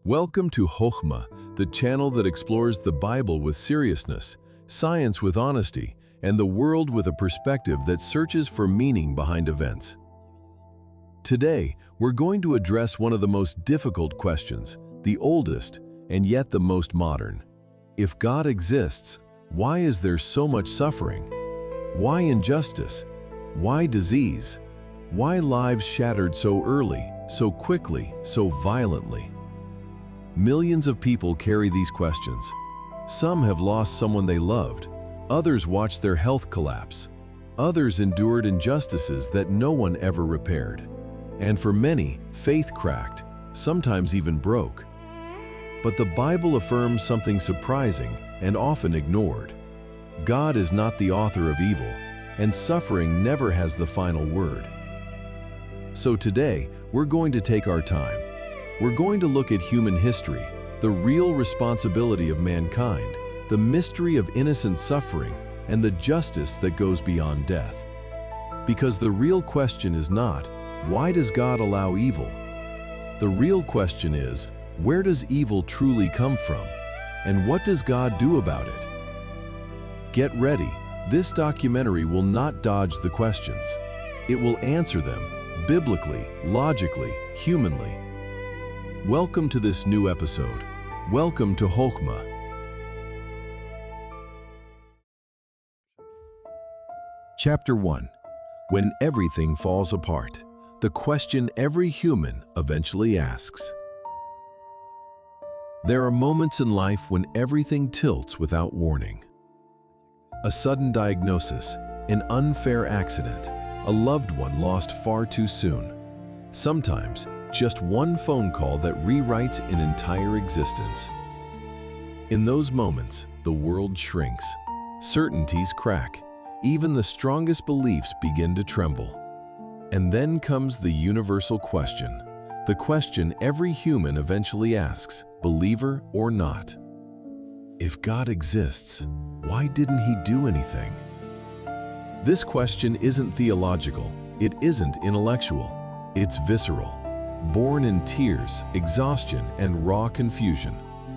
Welcome to Hokhmah, the channel that explores the Bible with seriousness, science with honesty, and the world with a perspective that searches for meaning behind events. Today, we're going to address one of the most difficult questions, the oldest, and yet the most modern. If God exists, why is there so much suffering? Why injustice? Why disease? Why lives shattered so early, so quickly, so violently? Millions of people carry these questions. Some have lost someone they loved. Others watched their health collapse. Others endured injustices that no one ever repaired. And for many, faith cracked, sometimes even broke. But the Bible affirms something surprising and often ignored. God is not the author of evil, and suffering never has the final word. So today, we're going to take our time. We're going to look at human history, the real responsibility of mankind, the mystery of innocent suffering, and the justice that goes beyond death. Because the real question is not, why does God allow evil? The real question is, where does evil truly come from? And what does God do about it? Get ready. This documentary will not dodge the questions. It will answer them, biblically, logically, humanly. Welcome to this new episode. Welcome to Hokhmah. Chapter 1. When everything falls apart. The question every human eventually asks. There are moments in life when everything tilts without warning. A sudden diagnosis, an unfair accident, a loved one lost far too soon. Sometimes, just one phone call that rewrites an entire existence. In those moments, the world shrinks. Certainties crack. Even the strongest beliefs begin to tremble. And then comes the universal question, the question every human eventually asks, believer or not. If God exists, why didn't He do anything? This question isn't theological, it isn't intellectual, it's visceral. Born in tears, exhaustion, and raw confusion,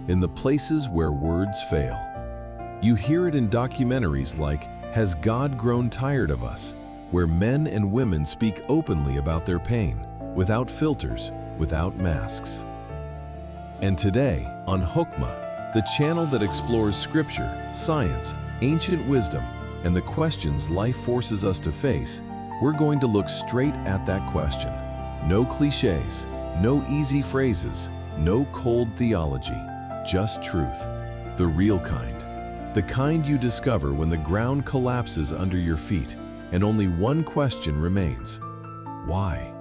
in the places where words fail. You hear it in documentaries like, Has God Grown Tired of Us?, where men and women speak openly about their pain, without filters, without masks. And today, on Hokhmah, the channel that explores scripture, science, ancient wisdom, and the questions life forces us to face, we're going to look straight at that question. No cliches, no easy phrases, no cold theology, just truth. The real kind. The kind you discover when the ground collapses under your feet and only one question remains. Why?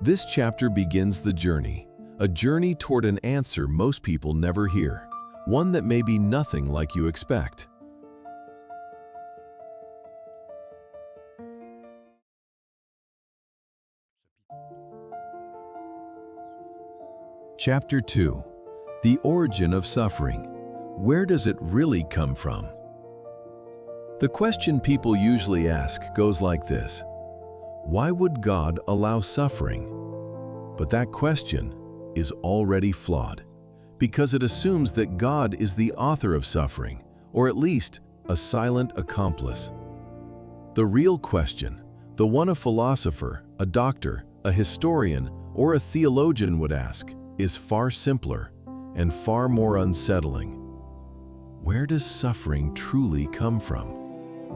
This chapter begins the journey, a journey toward an answer most people never hear, one that may be nothing like you expect. Chapter 2. The origin of suffering. Where does it really come from? The question people usually ask goes like this: why would God allow suffering? But that question is already flawed, because it assumes that God is the author of suffering, or at least a silent accomplice. The real question, the one a philosopher, a doctor, a historian, or a theologian would ask, is far simpler and far more unsettling. Where does suffering truly come from?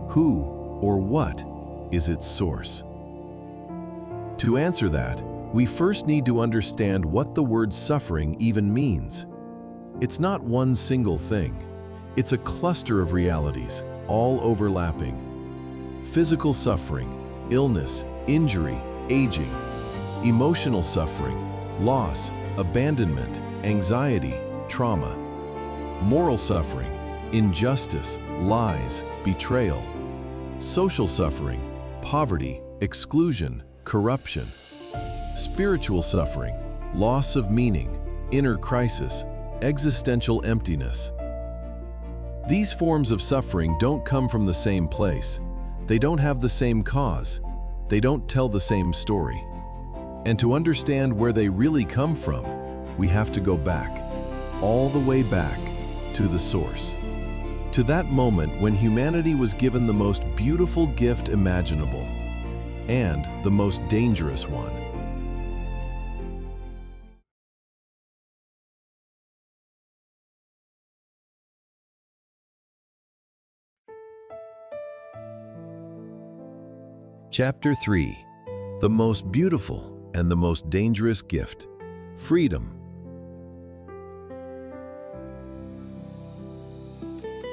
Who or what is its source? To answer that, we first need to understand what the word suffering even means. It's not one single thing. It's a cluster of realities, all overlapping. Physical suffering, illness, injury, aging. Emotional suffering, loss, abandonment, anxiety, trauma. Moral suffering, injustice, lies, betrayal. Social suffering, poverty, exclusion, corruption. Spiritual suffering, loss of meaning, inner crisis, existential emptiness. These forms of suffering don't come from the same place. They don't have the same cause. They don't tell the same story. And to understand where they really come from, we have to go back, all the way back, to the source. To that moment when humanity was given the most beautiful gift imaginable, and the most dangerous one. Chapter 3. The most beautiful and the most dangerous gift. Freedom.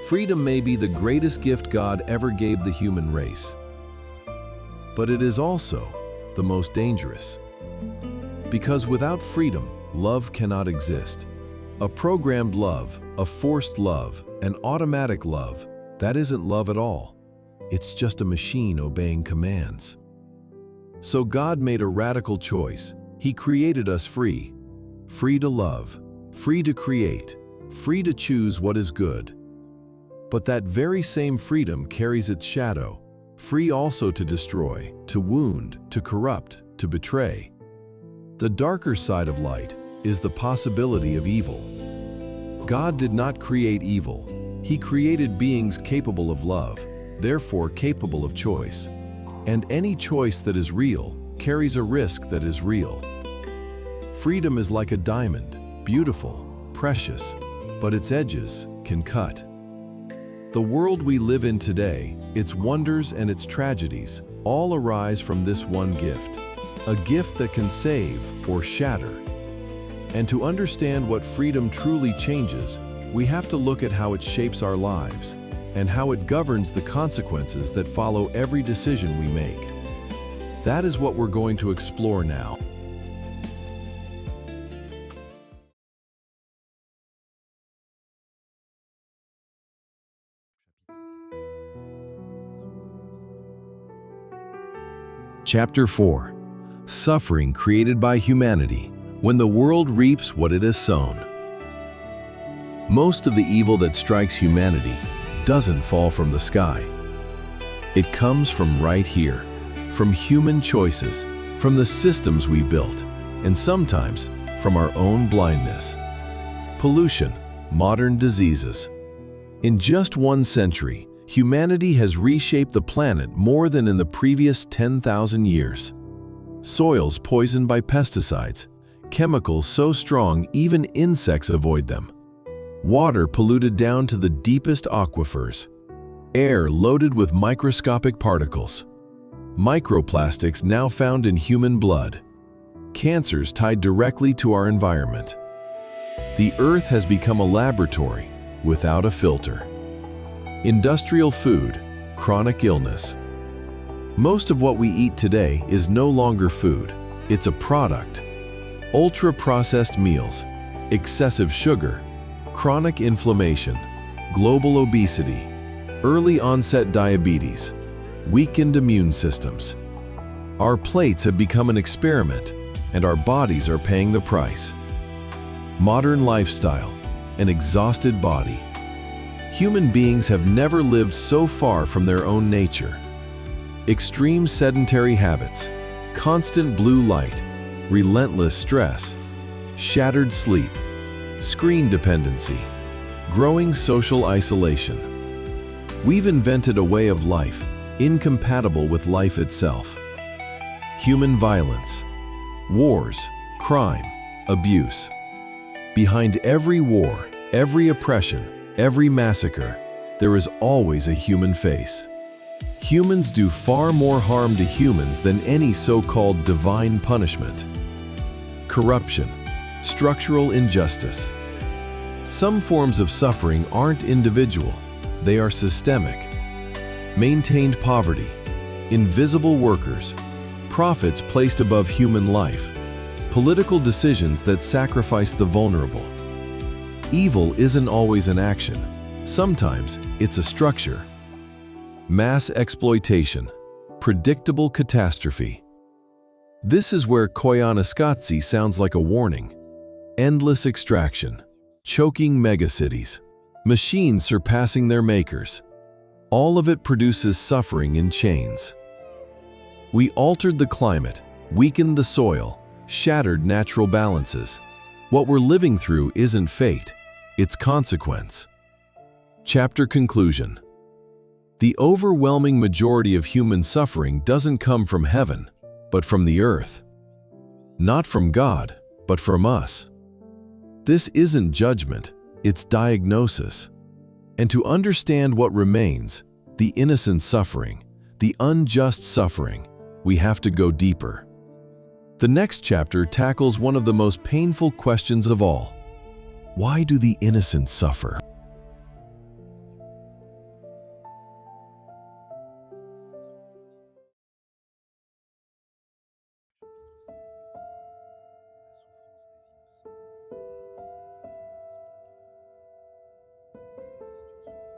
Freedom may be the greatest gift God ever gave the human race, but it is also the most dangerous. Because without freedom, love cannot exist. A programmed love, a forced love, an automatic love, that isn't love at all. It's just a machine obeying commands. So God made a radical choice. He created us free. Free to love, free to create, free to choose what is good. But that very same freedom carries its shadow, free also to destroy, to wound, to corrupt, to betray. The darker side of light is the possibility of evil. God did not create evil. He created beings capable of love, therefore capable of choice. And any choice that is real carries a risk that is real. Freedom is like a diamond, beautiful, precious, but its edges can cut. The world we live in today, its wonders and its tragedies, all arise from this one gift, a gift that can save or shatter. And to understand what freedom truly changes, we have to look at how it shapes our lives, and how it governs the consequences that follow every decision we make. That is what we're going to explore now. Chapter 4. Suffering created by humanity, when the world reaps what it has sown. Most of the evil that strikes humanity doesn't fall from the sky. It comes from right here, from human choices, from the systems we built, and sometimes from our own blindness. Pollution, modern diseases. In just 1 century, humanity has reshaped the planet more than in the previous 10,000 years. Soils poisoned by pesticides, chemicals so strong even insects avoid them. Water polluted down to the deepest aquifers. Air loaded with microscopic particles. Microplastics now found in human blood. Cancers tied directly to our environment. The earth has become a laboratory without a filter. Industrial food, chronic illness. Most of what we eat today is no longer food, it's a product. Ultra-processed meals, excessive sugar, chronic inflammation, global obesity, early onset diabetes, weakened immune systems. Our plates have become an experiment, and our bodies are paying the price. Modern lifestyle, an exhausted body. Human beings have never lived so far from their own nature. Extreme sedentary habits, constant blue light, relentless stress, shattered sleep, screen dependency, growing social isolation. We've invented a way of life incompatible with life itself. Human violence, wars, crime, abuse. Behind every war, every oppression, every massacre, there is always a human face. Humans do far more harm to humans than any so-called divine punishment. Corruption, structural injustice. Some forms of suffering aren't individual, they are systemic. Maintained poverty, invisible workers, profits placed above human life, political decisions that sacrifice the vulnerable. Evil isn't always an action, sometimes it's a structure. Mass exploitation, predictable catastrophe. This is where Koyaanisqatsi sounds like a warning. Endless extraction, choking megacities, machines surpassing their makers. All of it produces suffering in chains. We altered the climate, weakened the soil, shattered natural balances. What we're living through isn't fate, it's consequence. Chapter conclusion. The overwhelming majority of human suffering doesn't come from heaven, but from the earth. Not from God, but from us. This isn't judgment, it's diagnosis. And to understand what remains, the innocent suffering, the unjust suffering, we have to go deeper. The next chapter tackles one of the most painful questions of all. Why do the innocent suffer?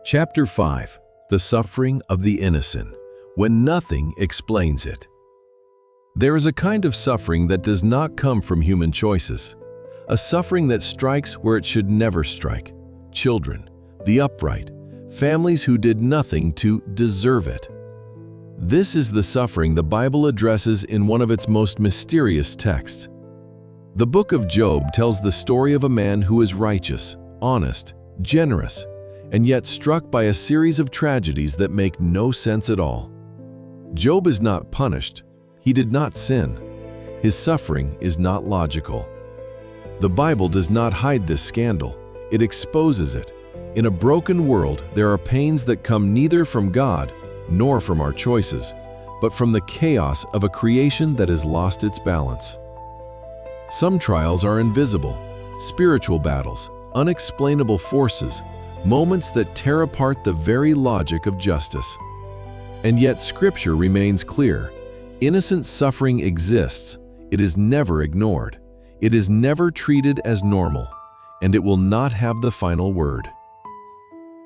Chapter 5. The Suffering of the Innocent, when nothing explains it. There is a kind of suffering that does not come from human choices, a suffering that strikes where it should never strike: children, the upright, families who did nothing to deserve it. This is the suffering the Bible addresses in one of its most mysterious texts. The book of Job tells the story of a man who is righteous, honest, generous, and yet struck by a series of tragedies that make no sense at all. Job is not punished. He did not sin. His suffering is not logical. The Bible does not hide this scandal. It exposes it. In a broken world, there are pains that come neither from God nor from our choices, but from the chaos of a creation that has lost its balance. Some trials are invisible, spiritual battles, unexplainable forces, moments that tear apart the very logic of justice. And yet Scripture remains clear. Innocent suffering exists. It is never ignored. It is never treated as normal, and it will not have the final word.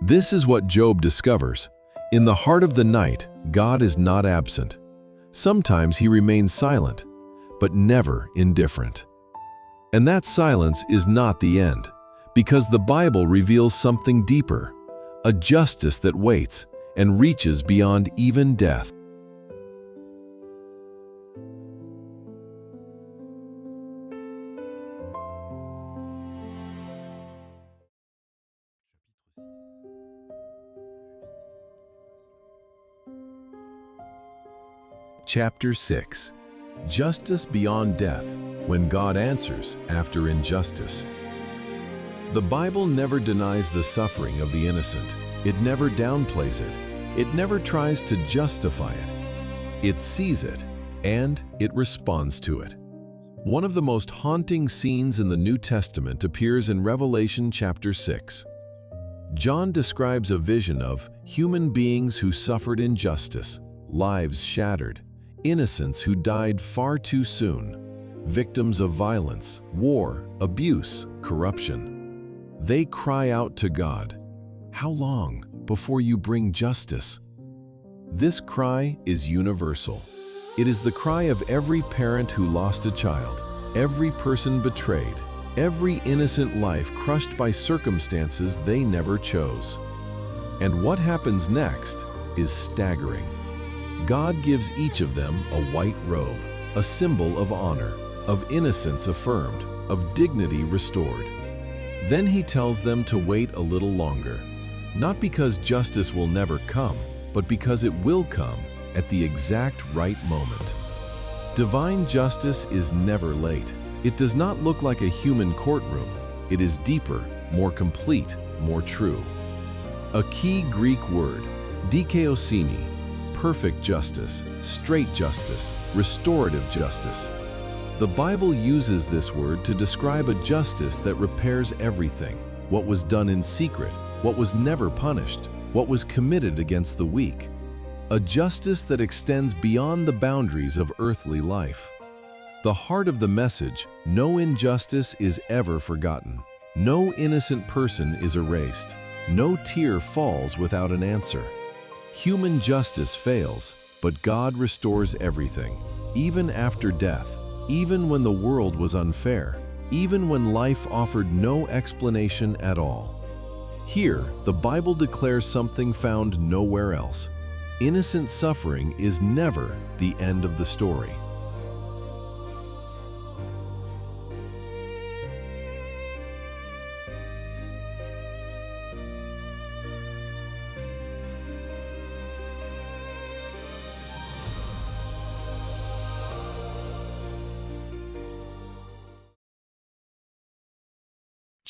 This is what Job discovers. In the heart of the night, God is not absent. Sometimes he remains silent, but never indifferent. And that silence is not the end, because the Bible reveals something deeper, a justice that waits and reaches beyond even death. Chapter 6. Justice beyond death, when God answers after injustice. The Bible never denies the suffering of the innocent. It never downplays it. It never tries to justify it. It sees it, and it responds to it. One of the most haunting scenes in the New Testament appears in Revelation chapter 6. John describes a vision of human beings who suffered injustice, lives shattered, innocents who died far too soon, victims of violence, war, abuse, corruption. They cry out to God, "How long before you bring justice?" This cry is universal. It is the cry of every parent who lost a child, every person betrayed, every innocent life crushed by circumstances they never chose. And what happens next is staggering. God gives each of them a white robe, a symbol of honor, of innocence affirmed, of dignity restored. Then he tells them to wait a little longer, not because justice will never come, but because it will come at the exact right moment. Divine justice is never late. It does not look like a human courtroom. It is deeper, more complete, more true. A key Greek word, dikaiosune, perfect justice, straight justice, restorative justice. The Bible uses this word to describe a justice that repairs everything, what was done in secret, what was never punished, what was committed against the weak. A justice that extends beyond the boundaries of earthly life. The heart of the message, no injustice is ever forgotten. No innocent person is erased. No tear falls without an answer. Human justice fails, but God restores everything, even after death. Even when the world was unfair, even when life offered no explanation at all. Here, the Bible declares something found nowhere else. Innocent suffering is never the end of the story.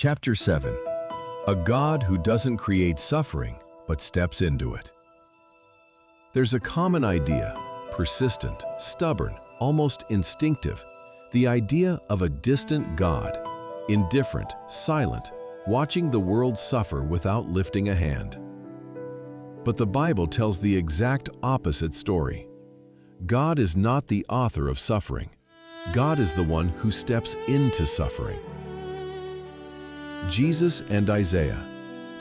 Chapter 7. A God who doesn't create suffering, but steps into it. There's a common idea, persistent, stubborn, almost instinctive, the idea of a distant God, indifferent, silent, watching the world suffer without lifting a hand. But the Bible tells the exact opposite story. God is not the author of suffering. God is the one who steps into suffering. Jesus and Isaiah,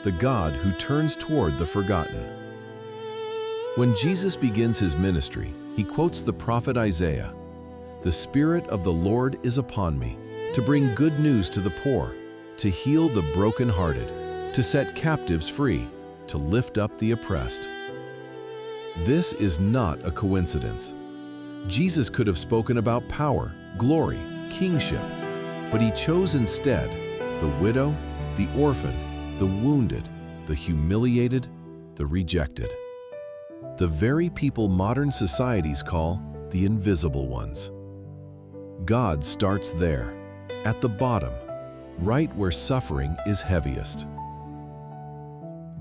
the God who turns toward the forgotten. When Jesus begins his ministry, he quotes the prophet Isaiah, "The Spirit of the Lord is upon me, to bring good news to the poor, to heal the brokenhearted, to set captives free, to lift up the oppressed." This is not a coincidence. Jesus could have spoken about power, glory, kingship, but he chose instead the widow, the orphan, the wounded, the humiliated, the rejected. The very people modern societies call the invisible ones. God starts there, at the bottom, right where suffering is heaviest.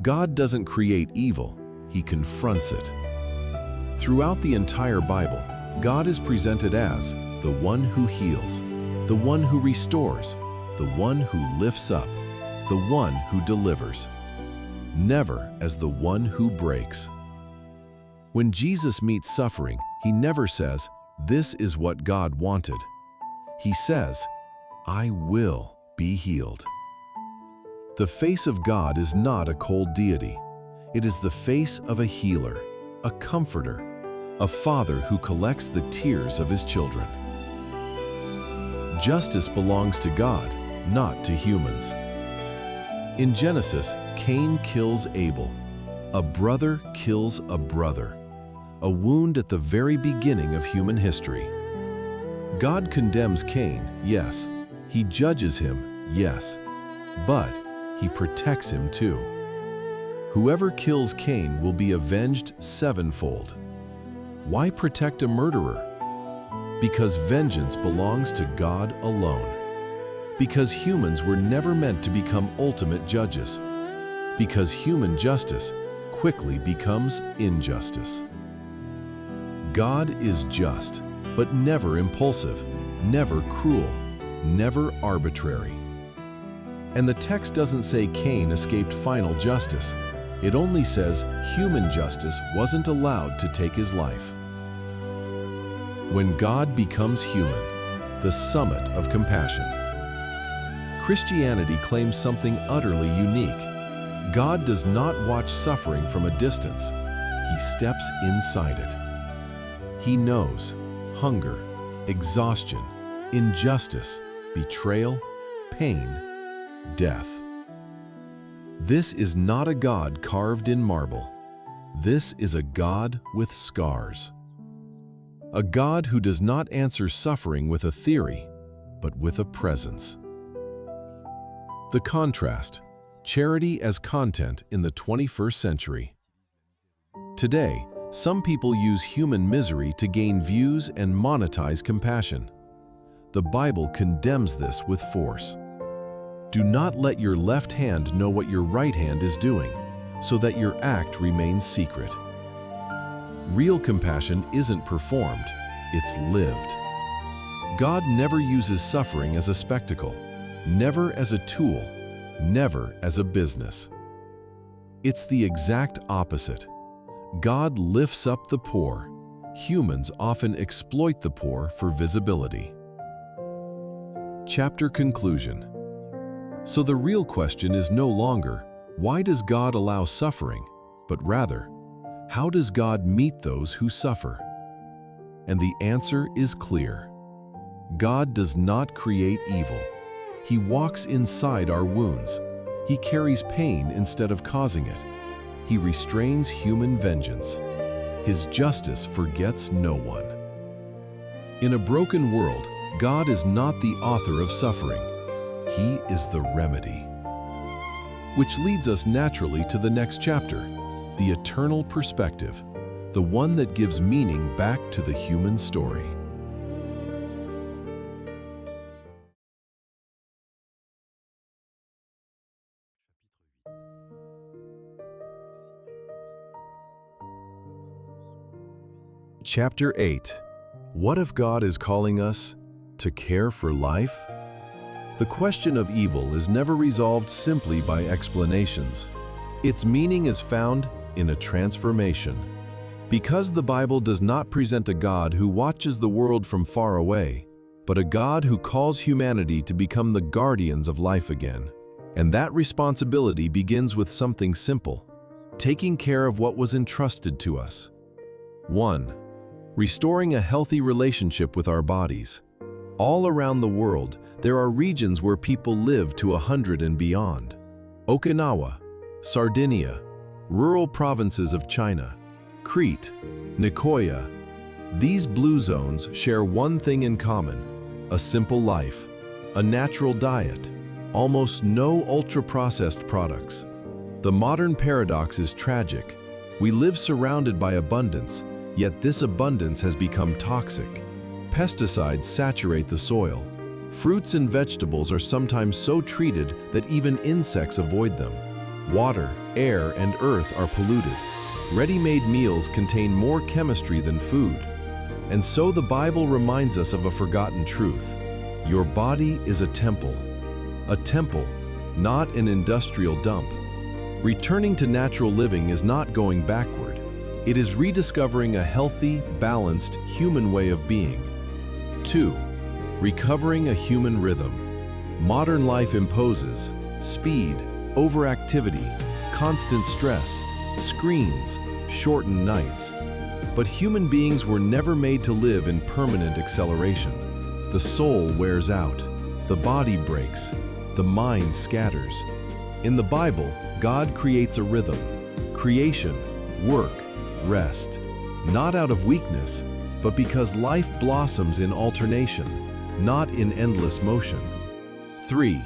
God doesn't create evil, he confronts it. Throughout the entire Bible, God is presented as the one who heals, the one who restores, the one who lifts up, the one who delivers, never as the one who breaks. When Jesus meets suffering, he never says, "This is what God wanted." He says, "I will be healed." The face of God is not a cold deity. It is the face of a healer, a comforter, a father who collects the tears of his children. Justice belongs to God, not to humans. In Genesis, Cain kills Abel. A brother kills a brother. A wound at the very beginning of human history. God condemns Cain, yes. He judges him, yes. But he protects him too. Whoever kills Cain will be avenged sevenfold. Why protect a murderer? Because vengeance belongs to God alone. Because humans were never meant to become ultimate judges. Because human justice quickly becomes injustice. God is just, but never impulsive, never cruel, never arbitrary. And the text doesn't say Cain escaped final justice. It only says human justice wasn't allowed to take his life. When God becomes human, the summit of compassion. Christianity claims something utterly unique. God does not watch suffering from a distance. He steps inside it. He knows hunger, exhaustion, injustice, betrayal, pain, death. This is not a God carved in marble. This is a God with scars. A God who does not answer suffering with a theory, but with a presence. The contrast, charity as content in the 21st century. Today, some people use human misery to gain views and monetize compassion. The Bible condemns this with force. Do not let your left hand know what your right hand is doing, so that your act remains secret. Real compassion isn't performed, it's lived. God never uses suffering as a spectacle, never as a tool, never as a business. It's the exact opposite. God lifts up the poor. Humans often exploit the poor for visibility. Chapter conclusion. So the real question is no longer, why does God allow suffering, but rather, how does God meet those who suffer? And the answer is clear. God does not create evil. He walks inside our wounds. He carries pain instead of causing it. He restrains human vengeance. His justice forgets no one. In a broken world, God is not the author of suffering. He is the remedy. Which leads us naturally to the next chapter, the eternal perspective, the one that gives meaning back to the human story. Chapter 8. What if God is calling us to care for life? The question of evil is never resolved simply by explanations. Its meaning is found in a transformation. Because the Bible does not present a God who watches the world from far away, but a God who calls humanity to become the guardians of life again. And that responsibility begins with something simple: taking care of what was entrusted to us. 1. Restoring a healthy relationship with our bodies. All around the world, there are regions where people live to 100 and beyond. Okinawa, Sardinia, rural provinces of China, Crete, Nicoya. These blue zones share one thing in common: a simple life, a natural diet, almost no ultra-processed products. The modern paradox is tragic. We live surrounded by abundance, yet this abundance has become toxic. Pesticides saturate the soil. Fruits and vegetables are sometimes so treated that even insects avoid them. Water, air, and earth are polluted. Ready-made meals contain more chemistry than food. And so the Bible reminds us of a forgotten truth. Your body is a temple. A temple, not an industrial dump. Returning to natural living is not going backward. It is rediscovering a healthy, balanced, human way of being. 2. Recovering a human rhythm. Modern life imposes speed, overactivity, constant stress, screens, shortened nights. But human beings were never made to live in permanent acceleration. The soul wears out, the body breaks, the mind scatters. In the Bible, God creates a rhythm: creation, work, rest. Not out of weakness, but because life blossoms in alternation, not in endless motion. 3.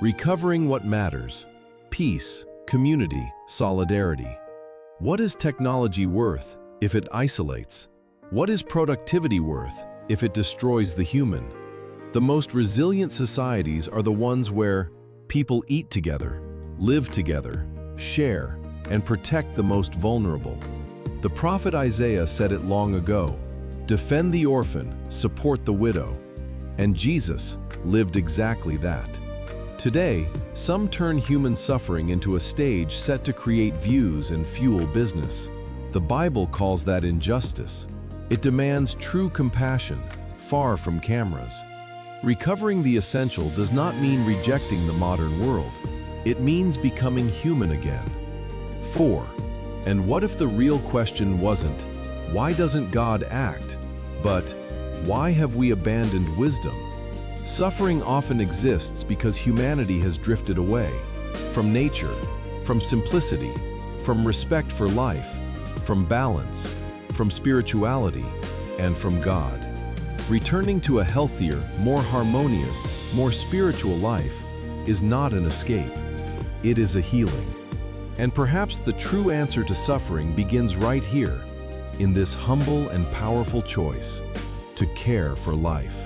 Recovering what matters: peace, community, solidarity. What is technology worth if it isolates? What is productivity worth if it destroys the human? The most resilient societies are the ones where people eat together, live together, share, and protect the most vulnerable. The prophet Isaiah said it long ago: defend the orphan, support the widow. And Jesus lived exactly that. Today, some turn human suffering into a stage set to create views and fuel business. The Bible calls that injustice. It demands true compassion, far from cameras. Recovering the essential does not mean rejecting the modern world. It means becoming human again. 4. And what if the real question wasn't, why doesn't God act? But, why have we abandoned wisdom? Suffering often exists because humanity has drifted away from nature, from simplicity, from respect for life, from balance, from spirituality, and from God. Returning to a healthier, more harmonious, more spiritual life is not an escape. It is a healing. And perhaps the true answer to suffering begins right here, in this humble and powerful choice: to care for life.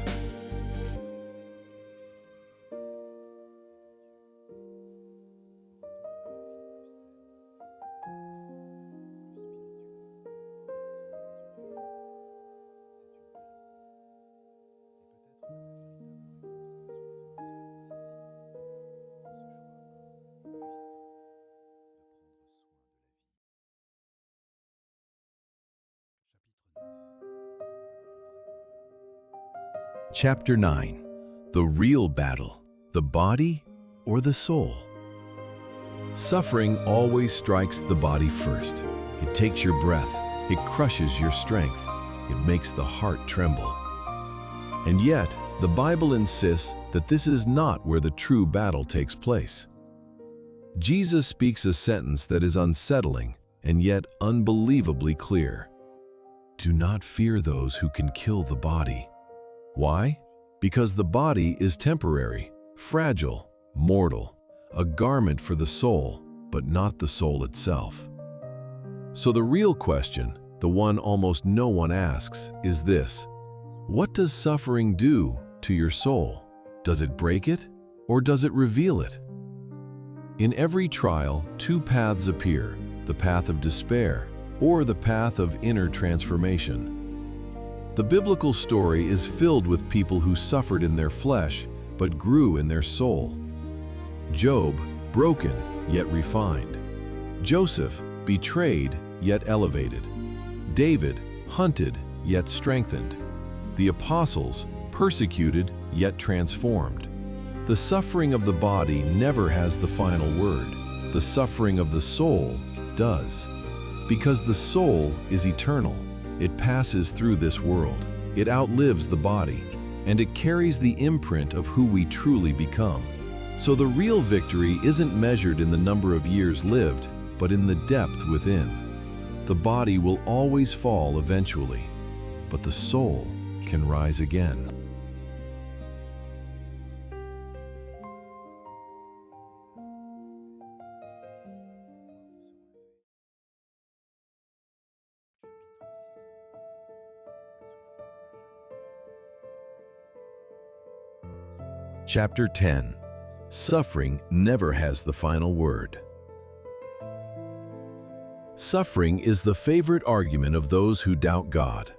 Chapter 9. The real battle: the body or the soul? Suffering always strikes the body first. It takes your breath, it crushes your strength, it makes the heart tremble. And yet, the Bible insists that this is not where the true battle takes place. Jesus speaks a sentence that is unsettling and yet unbelievably clear. Do not fear those who can kill the body. Why? Because the body is temporary, fragile, mortal, a garment for the soul, but not the soul itself. So the real question, the one almost no one asks, is this: what does suffering do to your soul? Does it break it, or does it reveal it? In every trial, two paths appear: the path of despair or the path of inner transformation. The biblical story is filled with people who suffered in their flesh, but grew in their soul. Job, broken, yet refined. Joseph, betrayed, yet elevated. David, hunted, yet strengthened. The apostles, persecuted, yet transformed. The suffering of the body never has the final word. The suffering of the soul does. Because the soul is eternal. It passes through this world. It outlives the body, and it carries the imprint of who we truly become. So the real victory isn't measured in the number of years lived, but in the depth within. The body will always fall eventually, but the soul can rise again. Chapter 10. Suffering never has the final word. Suffering is the favorite argument of those who doubt God.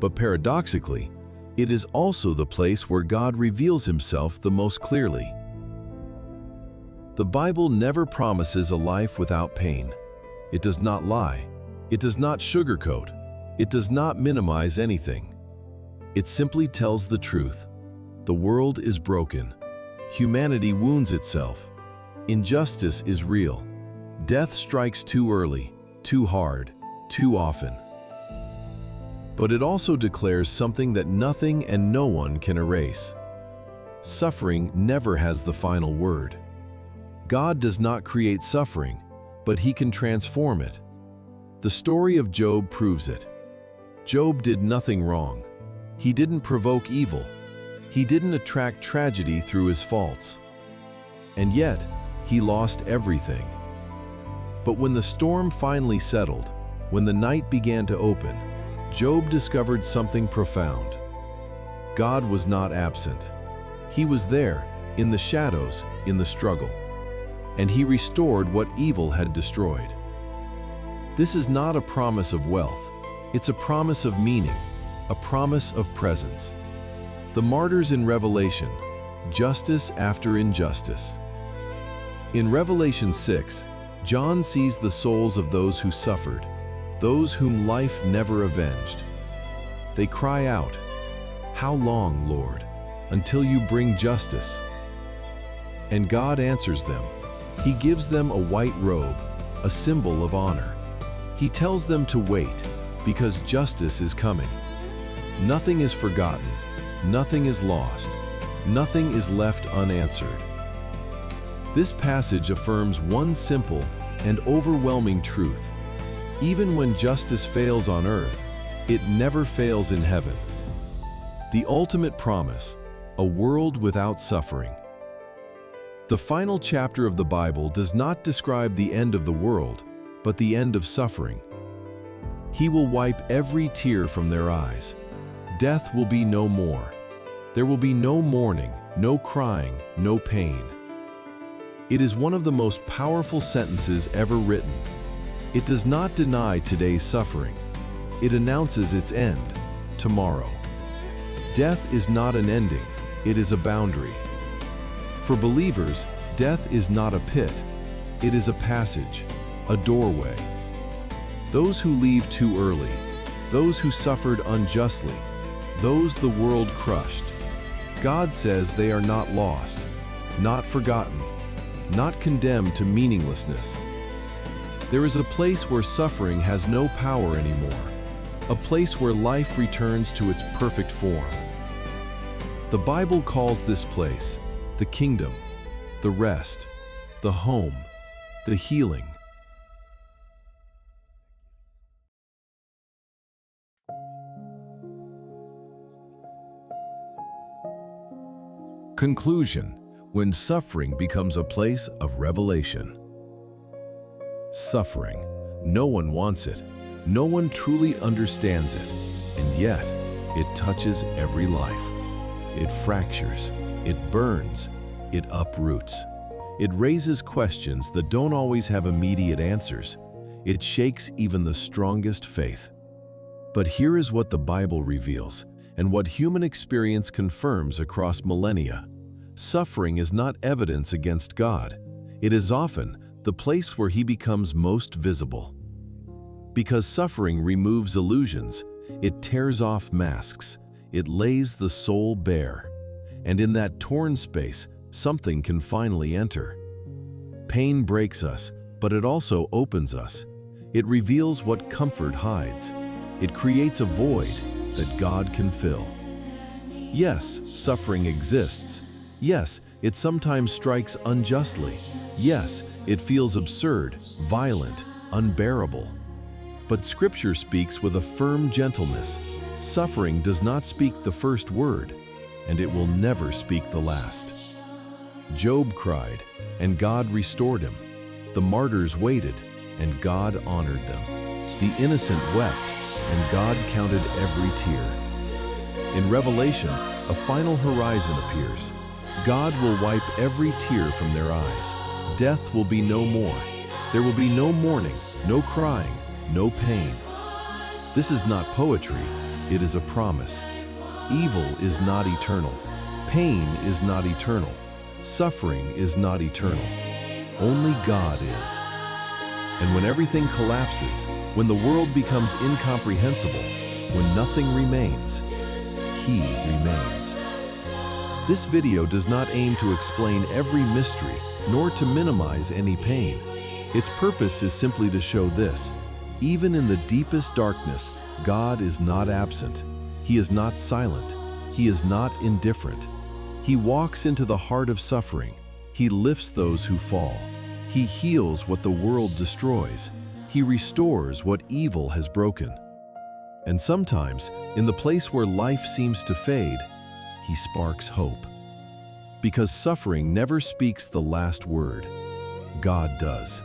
But paradoxically, it is also the place where God reveals himself the most clearly. The Bible never promises a life without pain. It does not lie. It does not sugarcoat. It does not minimize anything. It simply tells the truth. The world is broken. Humanity wounds itself. Injustice is real. Death strikes too early, too hard, too often. But it also declares something that nothing and no one can erase. Suffering never has the final word. God does not create suffering, but he can transform it. The story of Job proves it. Job did nothing wrong. He didn't provoke evil. He didn't attract tragedy through his faults. And yet, he lost everything. But when the storm finally settled, when the night began to open, Job discovered something profound. God was not absent. He was there, in the shadows, in the struggle. And he restored what evil had destroyed. This is not a promise of wealth. It's a promise of meaning, a promise of presence. The martyrs in Revelation, justice after injustice. In Revelation 6, John sees the souls of those who suffered, those whom life never avenged. They cry out, "How long, Lord, until you bring justice?" And God answers them. He gives them a white robe, a symbol of honor. He tells them to wait, because justice is coming. Nothing is forgotten. Nothing is lost. Nothing is left unanswered. This passage affirms one simple and overwhelming truth. Even when justice fails on earth, it never fails in heaven. The ultimate promise, a world without suffering. The final chapter of the Bible does not describe the end of the world, but the end of suffering. He will wipe every tear from their eyes. Death will be no more. There will be no mourning, no crying, no pain. It is one of the most powerful sentences ever written. It does not deny today's suffering. It announces its end, tomorrow. Death is not an ending, it is a boundary. For believers, death is not a pit. It is a passage, a doorway. Those who leave too early, those who suffered unjustly, those the world crushed. God says they are not lost, not forgotten, not condemned to meaninglessness. There is a place where suffering has no power anymore, a place where life returns to its perfect form. The Bible calls this place the kingdom, the rest, the home, the healing. Conclusion: when suffering becomes a place of revelation. Suffering. No one wants it. No one truly understands it. And yet, it touches every life. It fractures. It burns. It uproots. It raises questions that don't always have immediate answers. It shakes even the strongest faith. But here is what the Bible reveals, and what human experience confirms across millennia. Suffering is not evidence against God. It is often the place where He becomes most visible. Because suffering removes illusions, it tears off masks, it lays the soul bare. And in that torn space, something can finally enter. Pain breaks us, but it also opens us. It reveals what comfort hides. It creates a void that God can fill. Yes, suffering exists. Yes, it sometimes strikes unjustly. Yes, it feels absurd, violent, unbearable. But Scripture speaks with a firm gentleness. Suffering does not speak the first word, and it will never speak the last. Job cried, and God restored him. The martyrs waited, and God honored them. The innocent wept, and God counted every tear. In Revelation, a final horizon appears. God will wipe every tear from their eyes. Death will be no more. There will be no mourning, no crying, no pain. This is not poetry, it is a promise. Evil is not eternal. Pain is not eternal. Suffering is not eternal. Only God is. And when everything collapses, when the world becomes incomprehensible, when nothing remains, He remains. This video does not aim to explain every mystery, nor to minimize any pain. Its purpose is simply to show this: even in the deepest darkness, God is not absent. He is not silent. He is not indifferent. He walks into the heart of suffering. He lifts those who fall. He heals what the world destroys. He restores what evil has broken. And sometimes, in the place where life seems to fade, He sparks hope. Because suffering never speaks the last word, God does.